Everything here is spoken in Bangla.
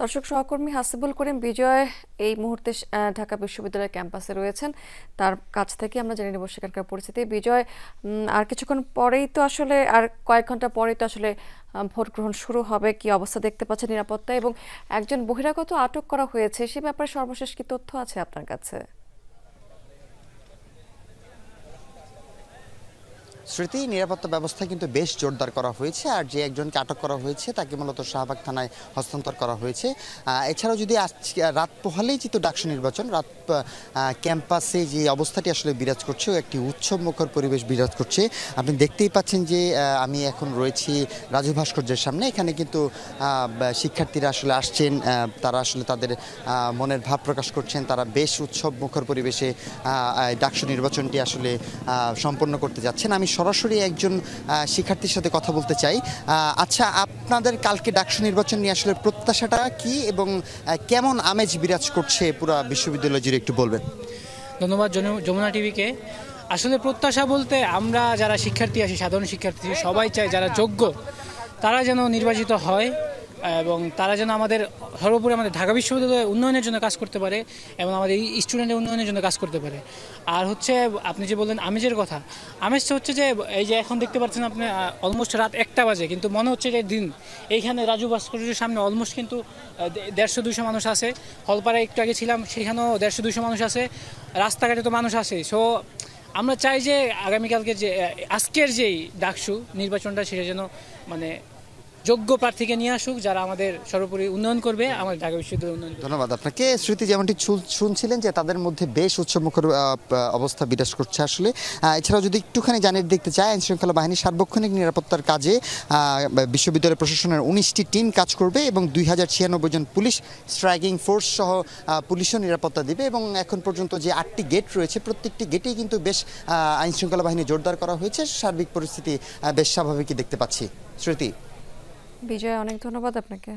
দর্শক সহকর্মী হাসিবুল করিম বিজয় এই মুহূর্তে ঢাকা বিশ্ববিদ্যালয়ের ক্যাম্পাসে রয়েছেন। তার কাছ থেকে আমরা জেনে নেব সেখানকার পরিস্থিতি। বিজয়, আর কিছুক্ষণ পরেই তো আসলে আর কয়েক ঘন্টা পরেই তো আসলে ভোট গ্রহণ শুরু হবে। কি অবস্থা দেখতে পাচ্ছেন নিরাপত্তা, এবং একজন বহিরাগত আটক করা হয়েছে, সে ব্যাপারে সর্বশেষ কি তথ্য আছে আপনার কাছে? স্মৃতি, নিরাপত্তা ব্যবস্থা কিন্তু বেশ জোরদার করা হয়েছে, আর যে একজনকে আটক করা হয়েছে তাকে মূলত শাহবাগ থানায় হস্তান্তর করা হয়েছে। এছাড়াও যদি আজকে রাত পোহালেই যেহেতু ডাকসু নির্বাচন, রাত ক্যাম্পাসে যে অবস্থাটি আসলে বিরাজ করছে, একটি উৎসব মুখর পরিবেশ বিরাজ করছে। আপনি দেখতেই পাচ্ছেন যে আমি এখন রয়েছি রাজু ভাস্কর্যের সামনে। এখানে কিন্তু শিক্ষার্থীরা আসলে আসছেন, তারা আসলে তাদের মনের ভাব প্রকাশ করছেন। তারা বেশ উৎসব মুখর পরিবেশে ডাকসু নির্বাচনটি আসলে সম্পন্ন করতে যাচ্ছেন। আমি সরাসরি একজন শিক্ষার্থীর সাথে কথা বলতে চাই। আচ্ছা, আপনাদের কালকে ডাকসু নির্বাচন নিয়ে আসলে প্রত্যাশাটা কি, এবং কেমন আমেজ বিরাজ করছে পুরো বিশ্ববিদ্যালয় জুড়ে, একটু বলবেন? ধন্যবাদ যমুনা টিভিকে। আসলে প্রত্যাশা বলতে আমরা যারা শিক্ষার্থী আছি, সাধারণ শিক্ষার্থী সবাই চাই যারা যোগ্য তারা যেন নির্বাচিত হয়, এবং তারা যেন আমাদের সর্বোপরি আমাদের ঢাকা বিশ্ববিদ্যালয়ের উন্নয়নের জন্য কাজ করতে পারে, এবং আমাদের স্টুডেন্টের উন্নয়নের জন্য কাজ করতে পারে। আর হচ্ছে আপনি যে বললেন আমেজের কথা, আমেজটা হচ্ছে যে এই যে এখন দেখতে পাচ্ছেন আপনি অলমোস্ট রাত 1টা বাজে, কিন্তু মনে হচ্ছে যে দিন। এইখানে রাজু ভাস্কর্যের সামনে অলমোস্ট কিন্তু 150-200 মানুষ আছে। হলপাড়ায় একটু আগে ছিলাম, সেখানেও 150-200 মানুষ আছে। রাস্তাঘাটে তো মানুষ আছে। সো আমরা চাই যে আগামীকালকে যে আজকের যেই ডাকসু নির্বাচনটা, সেটা যেন মানে যোগ্য প্রার্থীকে নিয়ে আসুক, যারা আমাদের সর্বোপরি উন্নয়ন করবে, আমাদের ঢাকা বিশ্ববিদ্যালয়ের উন্নয়ন। ধন্যবাদ আপনাকে। স্মৃতি, যেমনটি শুনছিলেন যে তাদের মধ্যে বেশ উৎসবমুখর অবস্থা বিরাজ করছে আসলে। এছাড়াও যদি একটুখানি জানিয়ে দেখতে চাই, আইনশৃঙ্খলা বাহিনী সার্বক্ষণিক নিরাপত্তার কাজে বিশ্ববিদ্যালয় প্রশাসনের 19টি টিম কাজ করবে, এবং 2096 জন পুলিশ স্ট্রাইকিং ফোর্স সহ পুলিশও নিরাপত্তা দিবে। এবং এখন পর্যন্ত যে 8টি গেট রয়েছে, প্রত্যেকটি গেটেই কিন্তু বেশ আইনশৃঙ্খলা বাহিনী জোরদার করা হয়েছে। সার্বিক পরিস্থিতি বেশ স্বাভাবিকই দেখতে পাচ্ছি। স্মৃতি। বিজয়, অনেক ধন্যবাদ আপনাকে।